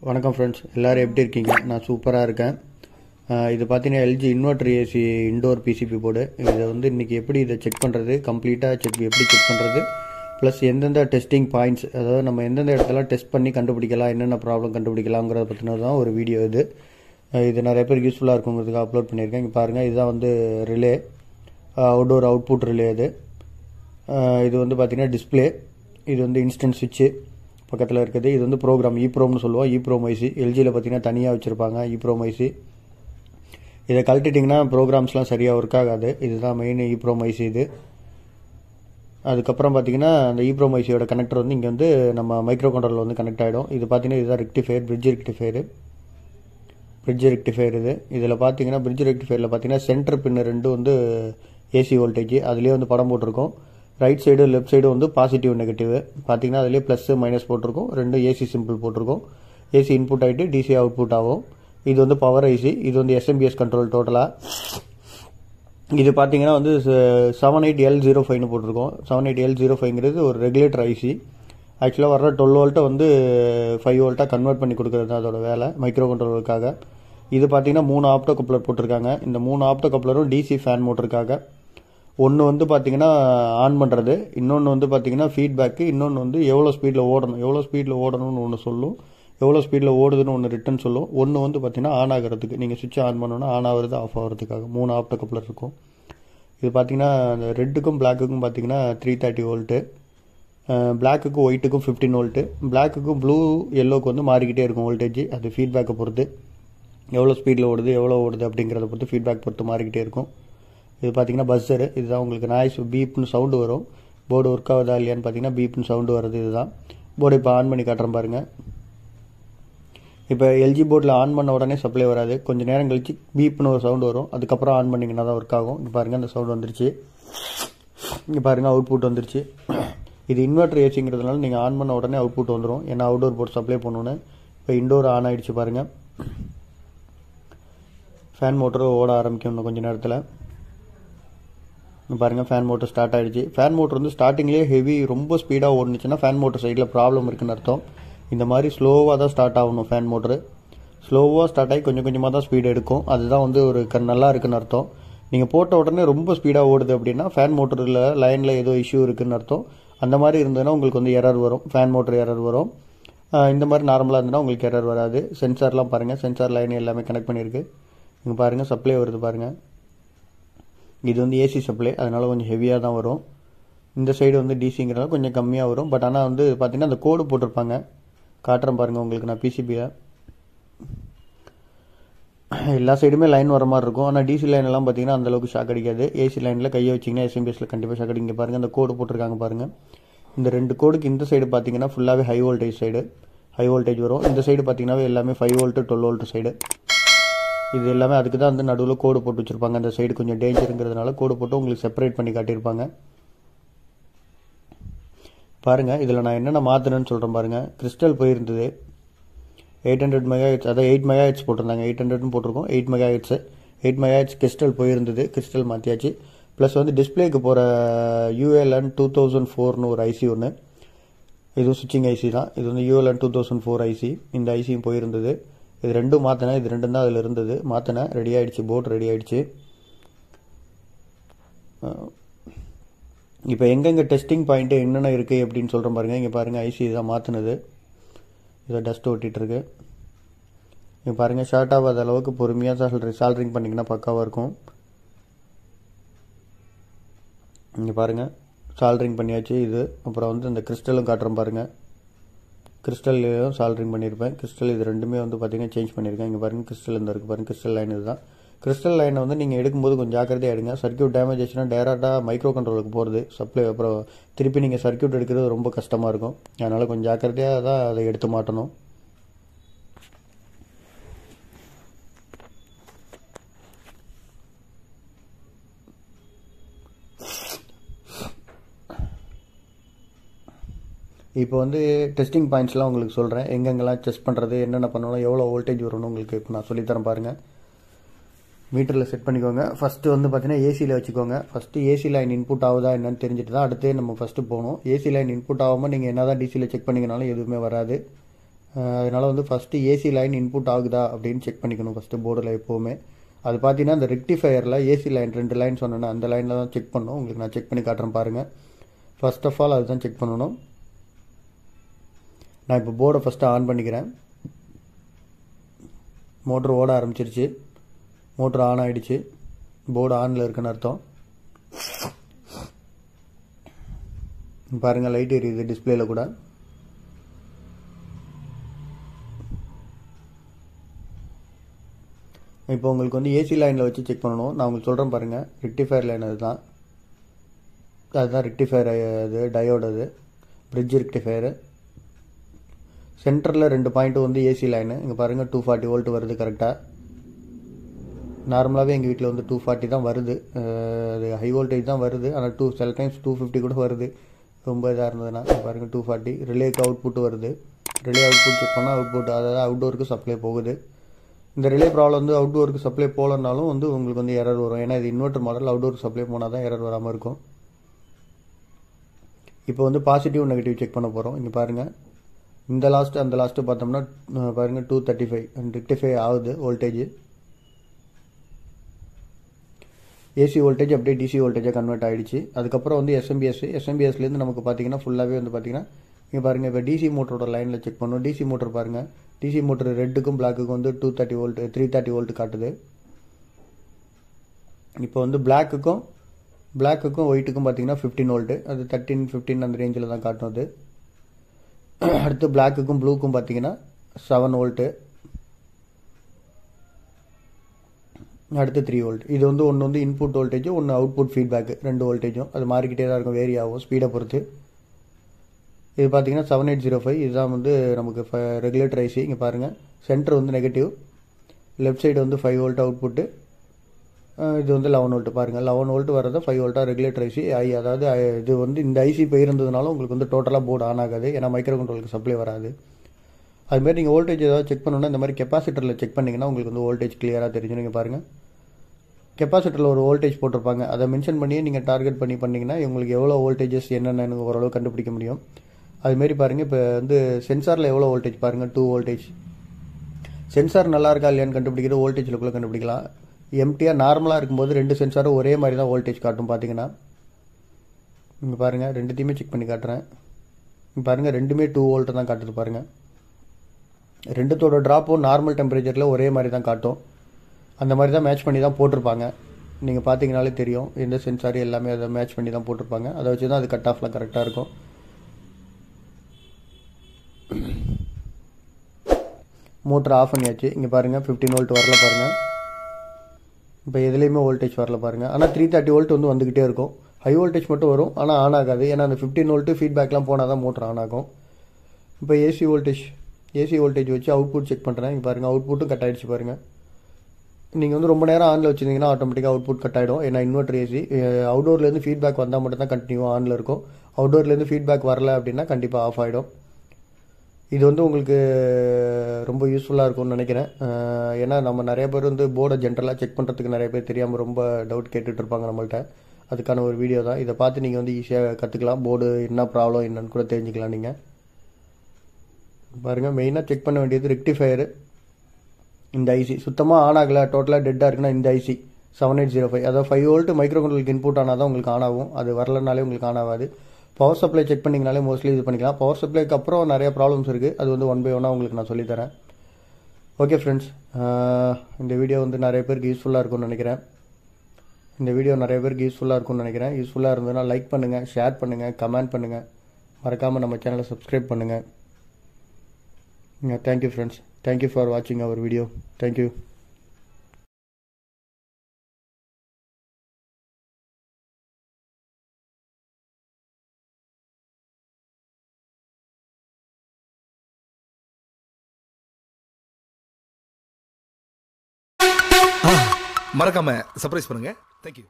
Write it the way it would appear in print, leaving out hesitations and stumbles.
வணக்கம் ஃப்ரெண்ட்ஸ், எல்லோரும் எப்படி இருக்கீங்க? நான் சூப்பராக இருக்கேன். இது பார்த்தீங்கன்னா LG inverter AC indoor PCB board. இதை இன்றைக்கி எப்படி இதை செக் பண்ணுறது, கம்ப்ளீட்டாக எப்படி செக் பண்ணுறது, ப்ளஸ் எந்தெந்த டெஸ்டிங் பாயிண்ட்ஸ், அதாவது நம்ம எந்தெந்த இடத்துல டெஸ்ட் பண்ணி கண்டுபிடிக்கலாம், என்னென்ன ப்ராப்ளம் கண்டுபிடிக்கலாங்கிறத பற்றினது தான் ஒரு வீடியோ இது. இது நிறைய பேர் யூஸ்ஃபுல்லாக இருக்குங்கிறதுக்கு அப்லோட் பண்ணியிருக்கேன். இங்கே பாருங்கள், இதுதான் ரிலே, அவுட்டோர் அவுட்புட் ரிலே. இது பார்த்தீங்கன்னா டிஸ்பிளே, இது இன்ஸ்டன்ட் சுவிட்சு பக்கத்தில் இருக்குது. இது ப்ரோக்ராம் ஈப்ரோம்னு சொல்லுவோம். ஈப்ரோம் ஐசி எல்ஜியில் பார்த்தீங்கன்னா தனியாக வச்சுருப்பாங்க ஈப்ரோம் ஐசி. இதை கழட்டிட்டிங்கன்னா ப்ரோக்ராம்ஸ்லாம் சரியாக ஒர்க் ஆகாது. இதுதான் மெயின் ஈப்ரோம் ஐசி இது. அதுக்கப்புறம் பார்த்தீங்கன்னா அந்த ஈப்ரோம் ஐசியோட கனெக்டர் இங்கே நம்ம மைக்ரோ கண்ட்ரோலில் கனெக்ட் ஆகிடும். இது பார்த்தீங்கன்னா இதுதான் ரெக்டிஃபயர், பிரிட்ஜ் ரெக்டிஃபயர் இது. இதில் பார்த்தீங்கன்னா பிரிட்ஜ் ரெக்டிஃபயரில் பார்த்தீங்கன்னா சென்டர் பின்னு ரெண்டு ஏசி வோல்டேஜ் அதுலேயே படம் போட்டிருக்கோம். Right side left side positive negative பார்த்தீங்கன்னா அதிலே ப்ளஸ் மைனஸ் போட்டிருக்கோம். ரெண்டு ஏசி சிம்பிள் போட்டிருக்கோம். ஏசி இன்புட் ஆகிட்டு டிசி அவுட்புட் ஆகும். இது பவர் ஐசி, இது எஸ்எம்பிஎஸ் கண்ட்ரோல் டோட்டலாக. இது பார்த்தீங்கன்னா 78L05ன்னு போட்டிருக்கோம். 78L05ங்கிறது ஒரு ரெகுலேட்டர் ஐசி. ஆக்சுவலாக வர்ற 12 வோல்ட்டை 5 வோல்ட்டாக கன்வெர்ட் பண்ணி கொடுக்குறது தான் அதோட வேலை, மைக்ரோ கண்ட்ரோலுக்காக. இது பார்த்தீங்கன்னா 3 ஆப்டோ கப்ளர் போட்டிருக்காங்க. இந்த 3 ஆப்டோ கப்ளரும் டிசி ஃபேன் மோட்டருக்காக. ஒன்று பார்த்தீங்கன்னா ஆன் பண்ணுறது, இன்னொன்று பார்த்தீங்கன்னா ஃபீட்பேக்கு, இன்னொன்று எவ்வளோ ஸ்பீடில் ஓடணும்னு ஒன்று சொல்லும், எவ்வளோ ஸ்பீடில் ஓடுதுன்னு ஒன்று ரிட்டன் சொல்லும். ஒன்று பார்த்தீங்கன்னா ஆன் ஆகிறதுக்கு, நீங்கள் சுவிட்ச் ஆன் பண்ணோன்னா ஆன் ஆகிறது ஆஃப் ஆகிறதுக்காக 3 ஆப்டோ கப்ளர் இருக்கும். இது பார்த்தீங்கன்னா அந்த ரெட்டுக்கும் பிளாக்குக்கும் பார்த்தீங்கன்னா 330 வோல்ட்டு, பிளாக்குக்கும் ஒயிட்டுக்கும் 15 வோல்ட்டு, பிளாக்குக்கும் ப்ளூ எல்லோவுக்கு மாறிக்கிட்டே இருக்கும் வோல்டேஜ். அது ஃபீட்பேக்கை பொறுத்து, எவ்வளோ ஸ்பீடில் ஓடுது அப்படிங்கிறத பொறுத்து ஃபீட்பேக் பொறுத்து மாறிக்கிட்டே இருக்கும். இது பார்த்தீங்கன்னா பஸ்ஸரு, இதுதான் உங்களுக்கு நாய்ஸ் பீப்னு சவுண்டு வரும். போர்டு ஒர்க் ஆகுதா இல்லையான்னு பார்த்தீங்கன்னா பீப்னு சவுண்டு வருது. இதுதான் போர்டு. இப்போ ஆன் பண்ணி காட்டுறேன் பாருங்கள். இப்போ எல்ஜி போர்டில் ஆன் பண்ண உடனே சப்ளை வராது, கொஞ்சம் நேரம் கழிச்சு பீப்னு ஒரு சவுண்டு வரும். அதுக்கப்புறம் ஆன் பண்ணிங்கன்னா தான் ஒர்க் ஆகும். இங்கே பாருங்கள், அந்த சவுண்டு வந்துருச்சு. இங்கே பாருங்கள், அவுட்புட் வந்துருச்சு. இது இன்வெர்டர் ஏசிங்கிறதுனால நீங்கள் ஆன் பண்ண உடனே அவுட்புட் வந்துடும், ஏன்னா அவுட்டோர் போர்டு சப்ளை பண்ணணுன்னு. இப்போ இண்டோர் ஆன் ஆகிடுச்சு பாருங்கள். ஃபேன் மோட்டரும் ஓட ஆரம்பிக்கும் இன்னும் கொஞ்சம் நேரத்தில். பாருங்கள், ஃபேன் மோட்டர் ஸ்டார்ட் ஆகிடுச்சு. ஃபேன் மோட்டர் ஸ்டார்டிங்லேயே ஹெவி ரொம்ப ஸ்பீடாக ஓடுனுச்சுன்னா ஃபேன் மோட்டர் சைடில் ப்ராப்ளம் இருக்குன்னு அர்த்தம். இந்த மாதிரி ஸ்லோவாக தான் ஸ்டார்ட் ஆகணும். ஃபேன் மோட்டரு ஸ்லோவாக ஸ்டார்ட் ஆகி கொஞ்சம் கொஞ்சமாக தான் ஸ்பீடு எடுக்கும். அதுதான் ஒரு நல்லா இருக்குன்னு அர்த்தம். நீங்கள் போட்ட உடனே ரொம்ப ஸ்பீடாக ஓடுது அப்படின்னா ஃபேன் மோட்டரில் லைனில் ஏதோ இஷ்யூ இருக்குன்னு அர்த்தம். அந்த மாதிரி இருந்ததுன்னா உங்களுக்கு எரர் வரும், ஃபேன் மோட்டர் எரர் வரும். இந்த மாதிரி நார்மலாக இருந்ததுன்னா உங்களுக்கு எரர் வராது. சென்சார்லாம் பாருங்கள், சென்சார் லைன் எல்லாமே கனெக்ட் பண்ணியிருக்கு. இங்கே பாருங்கள், சப்ளை வருது பாருங்கள். இது ஏசி சப்ளை, அதனால் கொஞ்சம் ஹெவியாக தான் வரும். இந்த சைடு டிசிங்கிறனால கொஞ்சம் கம்மியாக வரும். பட் ஆனால் பார்த்தீங்கன்னா அந்த கோடு போட்டிருப்பாங்க, காட்டுறேன் பாருங்கள் உங்களுக்கு. நான் பிசிபியில் எல்லா சைடுமே லைன் வர மாதிரி இருக்கும். ஆனால் டிசி லைன் எல்லாம் பார்த்தீங்கன்னா அந்தளவுக்கு ஷாக் அடிக்காது. ஏசி லைனில் கையை வச்சிங்கன்னா எஸ்எம்பிஎஸில் கண்டிப்பாக ஷாக் அடிங்க. பாருங்கள், அந்த கோடு போட்டிருக்காங்க பாருங்கள். இந்த 2 கோடுக்கு இந்த சைடு பார்த்தீங்கன்னா ஃபுல்லாகவே ஹை வோல்டேஜ் வரும். இந்த சைடு பார்த்தீங்கன்னா எல்லாமே 5 வோல்ட்டு 12 வோல்ட்டு சைடு. இது எல்லாமே அதுக்கு தான் நடுவில் கோடு போட்டு வச்சுருப்பாங்க. அந்த சைடு கொஞ்சம் டேஞ்சருங்கிறதுனால கோடு போட்டு உங்களுக்கு செப்பரேட் பண்ணி காட்டியிருப்பாங்க. பாருங்கள், இதில் நான் என்னென்ன மாற்றினேன்னு சொல்கிறேன் பாருங்கள். கிறிஸ்டல் போயிருந்தது 800 MHz, அதாவது 8 MHz போட்டிருந்தாங்க. 800ன்னு போட்டிருக்கோம், 8 MHz கிறிஸ்டல் போயிருந்தது. கிறிஸ்டல் மாற்றியாச்சு. ப்ளஸ் டிஸ்பிளேக்கு போகிற ULN 2004ன்னு ஒரு ஐசி ஒன்று, இது சுவிட்சிங் ஐசி தான். இது ULN 2004 ஐசி. இந்த ஐசியும் போயிருந்தது. இது ரெண்டும் மாற்றினேன். இது ரெண்டும் தான் அதில் இருந்தது. மாற்றினேன், ரெடி ஆகிடுச்சு, போர்டு ரெடி ஆகிடுச்சு. இப்போ எங்கெங்கே டெஸ்டிங் பாயிண்ட்டு என்னென்ன இருக்குது அப்படின்னு சொல்கிறேன் பாருங்கள். இங்கே பாருங்கள், ஐசி தான் மாற்றினது. இதை டஸ்ட் ஓட்டிகிட்ருக்கு. இங்கே பாருங்கள், ஷார்ட் ஆகாத அளவுக்கு பொறுமையாக சால்ட்ரிங் பண்ணிங்கன்னா பக்காவாக இருக்கும். இங்கே பாருங்கள், சால்ட்ரிங் பண்ணியாச்சு. இது அப்புறம் இந்த கிறிஸ்டலும் காட்டுறேன் பாருங்கள். கிறிஸ்டல்லையும் சால்ட்ரிங் பண்ணியிருப்பேன். கிறிஸ்டல் இது ரெண்டுமே பார்த்தீங்கன்னா சேஞ்ச் பண்ணியிருக்கேன். இங்கே பாருங்கள், கிறிஸ்டல் இருக்குது பாருங்கள். கிறிஸ்டல் லைன் இதுதான். கிறிஸ்டல் லைனை நீங்கள் எடுக்கும்போது கொஞ்சம் ஜாக்கிரதையாக எடுங்க. சர்க்யூட் டேமேஜ் ஆச்சுன்னா டேரெக்டாக மைக்ரோ கண்ட்ரோலுக்கு போகிறது சப்ளை. அப்புறம் திருப்பி நீங்கள் சர்க்யூட் எடுக்கிறது ரொம்ப கஷ்டமாக இருக்கும். அதனால் கொஞ்சம் ஜாக்கிரதையாக தான் அதை எடுத்து மாட்டணும். இப்போ டெஸ்டிங் பாயிண்ட்ஸ்லாம் உங்களுக்கு சொல்கிறேன். எங்கெங்கெல்லாம் டெஸ்ட் பண்ணுறது, என்னென்ன பண்ணணும், எவ்வளோ வோல்டேஜ் வரணும் உங்களுக்கு இப்போ நான் சொல்லித்தரேன் பாருங்கள். மீட்டரில் செட் பண்ணிக்கோங்க. ஃபஸ்ட்டு பார்த்தீங்கன்னா ஏசியில் வச்சுக்கோங்க. ஃபஸ்ட்டு ஏசி லைன் இன்புட் ஆகுதா என்னன்னு தெரிஞ்சுட்டு தான் அடுத்தே நம்ம ஃபஸ்ட்டு போகணும். ஏசி லைன் இன்புட் ஆகாமல் நீங்கள் என்ன தான் டிசியில் செக் பண்ணிங்கனாலும் எதுவுமே வராது. அதனால் வந்து ஃபஸ்ட்டு ஏசி லைன் இன்புட் ஆகுதா அப்படின்னு செக் பண்ணிக்கணும் ஃபஸ்ட்டு போர்டில் எப்போவுமே. அது பார்த்தீங்கன்னா இந்த ரெக்டிஃபையரில் ஏசி லைன் 2 லைன் சொன்னேன்னா அந்த லைனில் தான் செக் பண்ணணும். உங்களுக்கு நான் செக் பண்ணி காட்டுறேன் பாருங்கள். ஃபர்ஸ்ட் ஆஃப் ஆல் அதுதான் செக் பண்ணணும். நான் இப்போ போர்டை ஃபஸ்ட்டு ஆன் பண்ணிக்கிறேன். மோட்ரு ஓட ஆரம்பிச்சிருச்சு. மோட்ரு ஆன் ஆகிடுச்சு. போர்டு ஆனில் இருக்குன்னு அர்த்தம். பாருங்கள் லைட் எரியுது டிஸ்பிளேல கூட. இப்போ உங்களுக்கு வந்து ஏசி லைனில் வச்சு செக் பண்ணணும். நான் உங்களுக்கு சொல்கிறேன் பாருங்கள். ரெக்டிஃபயர் லைன் அதுதான் ரெக்டிஃபயர் அது டயோடு, அது பிரிட்ஜ் ரெக்டிஃபயரு. சென்டரில் 2 பாயிண்ட்டு வந்து ஏசி லைனு. இங்கே பாருங்கள் 240 வோல்ட் வருது கரெக்டாக. நார்மலாகவே எங்கள் வீட்டில் வந்து 240 தான் வருது. அது ஹை வோல்டேஜ் தான் வருது. ஆனால் சில டைம்ஸ் 250 கூட வருது ரொம்ப இதாக இருந்ததுன்னா. பாருங்கள் 240. ரிலேக்கு அவுட்புட் வருது. ரிலே அவுட்புட் செக் பண்ணால் அவுட்புட், அதாவது அவுட்டோருக்கு சப்ளை போகுது. இந்த ரிலே ப்ராப்ளம் வந்து அவுட்டோருக்கு சப்ளை போகலனாலும் வந்து உங்களுக்கு வந்து எரர் வரும். ஏன்னா இது இன்வெர்டர் மாடல். அவுட்டோருக்கு சப்ளை போனால் தான் எரர் வராமல் இருக்கும். இப்போ வந்து பாசிட்டிவ் நெகட்டிவ் செக் பண்ண போகிறோம். இங்கே பாருங்கள் இந்த லாஸ்ட்டு அந்த லாஸ்ட்டு பார்த்தோம்னா பாருங்கள் 235 ரெக்டிஃபை ஆகுது வோல்டேஜ். ஏசி வோல்டேஜ் அப்படியே டிசி வோல்டேஜாக கன்வெர்ட் ஆகிடுச்சு. அதுக்கப்புறம் வந்து எஸ்எம்பிஎஸ்லேருந்து நமக்கு பார்த்தீங்கன்னா ஃபுல்லாகவே வந்து பார்த்தீங்கன்னா இங்கே பாருங்கள் இப்போ டிசி மோட்டரோட லைனில் செக் பண்ணணும். டிசி மோட்டர் பாருங்கள். டிசி மோட்டர் ரெட்டுக்கும் பிளாக்குக்கும் வந்து 230 வோல்ட் 330 வோல்ட் காட்டுது. இப்போ வந்து பிளாக்குக்கும் ஒயிட்டுக்கும் பார்த்தீங்கன்னா 15 வோல்ட்டு. அது 13 15 அந்த ரேஞ்சில் தான் காட்டும் அது. அடுத்து பிளாக்குக்கும் ப்ளூக்கும் பார்த்தீங்கன்னா 7 வோல்ட்டு. அடுத்து 3 வோல்ட். இது வந்து ஒன்று வந்து இன்புட் வோல்டேஜ், ஒன்று அவுட்புட் ஃபீட்பேக்கு. 2 வோல்டேஜும் அது மாறிக்கிட்டே தான் இருக்கும், வேரி ஆகும் ஸ்பீடை பொறுத்து. இது பார்த்தீங்கன்னா 7805. இதுதான் வந்து நமக்கு ரெகுலேட்டர் ஐசி. இங்கே பாருங்கள் சென்டர் வந்து நெகட்டிவ், லெஃப்ட் சைடு வந்து 5 வோல்ட் அவுட்புட்டு. இது வந்து 11 வோல்ட். பாருங்கள் 11 வோல்ட் வரதை 5 வோல்ட்டாக ரெகுலேட்டர் ஐசி. அதாவது இது வந்து இந்த ஐசி போயிருந்ததுனால உங்களுக்கு வந்து டோட்டலாக போர்டு ஆன் ஆகாது. ஏன்னா மைக்ரோ கண்ட்ரோலுக்கு சப்ளை வராது. அதுமாதிரி நீங்கள் வோல்டேஜ் ஏதாவது செக் பண்ணணும்னா இந்த மாதிரி கெப்பாசிட்டரில் செக் பண்ணிங்கன்னா உங்களுக்கு வந்து வோல்டேஜ் கிளியராக தெரிஞ்சு. நீங்கள் பாருங்கள் கெப்பாசிட்டரில் ஒரு வோல்டேஜ் போட்டிருப்பாங்க. அதை மென்ஷன் பண்ணி நீங்கள் டார்கெட் பண்ணிங்கன்னா உங்களுக்கு எவ்வளோ வோல்டேஜஸ் என்னென்னு ஓரளவு கண்டுபிடிக்க முடியும். அதுமாரி பாருங்கள் இப்போ வந்து சென்சாரில் எவ்வளோ வோல்டேஜ் பாருங்கள் 2 வோல்டேஜ். சென்சார் நல்லா இருக்கா இல்லையான்னு கண்டுபிடிக்கிறது வோல்டேஜில் கூட கண்டுபிடிக்கலாம். எம்டியாக நார்மலாக இருக்கும்போது 2 சென்சாரும் ஒரே மாதிரி தான் வோல்டேஜ் காட்டும். பார்த்தீங்கன்னா இங்கே பாருங்கள் ரெண்டுத்தையுமே செக் பண்ணி காட்டுறேன். இங்கே பாருங்கள் ரெண்டுமே 2 வோல்ட் தான் காட்டுது. பாருங்கள் ரெண்டுத்தோட ட்ராப்பும் நார்மல் டெம்பரேச்சரில் ஒரே மாதிரி தான் காட்டும். அந்த மாதிரி தான் மேட்ச் பண்ணி தான் போட்டிருப்பாங்க. நீங்கள் பார்த்தீங்கனாலே தெரியும் எந்த சென்சார் எல்லாமே அதை மேட்ச் பண்ணி தான் போட்டிருப்பாங்க. அதை வச்சு தான் அது கட் ஆஃப்லாம் கரெக்டாக இருக்கும். மோட்டர் ஆஃப் பண்ணியாச்சு. இங்கே பாருங்கள் 15 வோல்ட் வரல பாருங்கள். இப்போ எதுலேயுமே வோல்டேஜ் வரல பாருங்கள். ஆனால் 330 வோல்ட் வந்து வந்துக்கிட்டே இருக்கும். ஹை வோல்டேஜ் மட்டும் வரும், ஆனால் ஆன் ஆகாது. ஏன்னா அந்த 15 வோல்ட்டு ஃபீட்பேக்லாம் போனால் தான் மோட்டர் ஆன் ஆகும். இப்போ ஏசி வோல்டேஜ் வச்சு அவுட்புட் செக் பண்ணுறேன். இங்கே பாருங்கள் அவுட்புட்டும் கட் ஆகிடுச்சு பாருங்கள். நீங்கள் வந்து ரொம்ப நேரம் ஆனில் வச்சுருந்தீங்கன்னா ஆட்டோமேட்டிக்காக அவுட்புட் கட் ஆகிடும். ஏன்னா இன்வெர்டர் ஏசி. அவுடோர்லேருந்து ஃபீட்பேக் வந்தால் மட்டும் தான் கண்டினியூவாக ஆனில் இருக்கும். அவுடோர்லேருந்து ஃபீட்பேக் வரல அப்படின்னா கண்டிப்பாக ஆஃப் ஆகிடும். இது வந்து உங்களுக்கு ரொம்ப யூஸ்ஃபுல்லாக இருக்கும்னு நினைக்கிறேன். ஏன்னா நம்ம நிறைய பேர் வந்து போர்டை ஜென்ரலாக செக் பண்ணுறதுக்கு நிறைய பேர் தெரியாமல் ரொம்ப டவுட் கேட்டுட்ருப்பாங்க நம்மள்ட்ட. அதுக்கான ஒரு வீடியோ தான். இதை பார்த்து நீங்கள் வந்து ஈஸியாக கற்றுக்கலாம். போர்டு என்ன ப்ராப்ளம் என்னன்னு கூட தெரிஞ்சுக்கலாம். நீங்கள் பாருங்கள் மெயினாக செக் பண்ண வேண்டியது ரெக்டிஃபயரு. இந்த ஐசி சுத்தமாக ஆன் ஆகலை, டோட்டலாக டெட்டாக இருக்குன்னா இந்த ஐசி 7805, அதாவது 5 வோல்ட் மைக்ரோ கண்ட்ரோலுக்கு இன்புட் ஆனால் தான் உங்களுக்கு ஆன் ஆகும். அது வரலனாலே உங்களுக்கு ஆன் ஆகாது. பவர் சப்ளை செக் பண்ணிங்கனாலே மோஸ்ட்லி இது பண்ணிக்கலாம். பவர் சப்ளைக்கு அப்புறம் நிறைய ப்ராப்ளம்ஸ் இருக்குது. அது வந்து 1 by 1 உங்களுக்கு நான் சொல்லித்தரேன். ஓகே ஃப்ரெண்ட்ஸ், இந்த வீடியோ வந்து நிறைய பேருக்கு யூஸ்ஃபுல்லாக இருக்கும்னு நினைக்கிறேன். யூஸ்ஃபுல்லாக இருந்ததுன்னா லைக் பண்ணுங்கள், ஷேர் பண்ணுங்கள், கமெண்ட் பண்ணுங்கள். மறக்காமல் நம்ம சேனலை சப்ஸ்கிரைப் பண்ணுங்கள். Thank you friends. தேங்க்யூ ஃபார் வாட்சிங் அவர் வீடியோ. தேங்க்யூ. மறக்காம சர்ப்ரைஸ் பண்ணுங்க. தேங்க்யூ.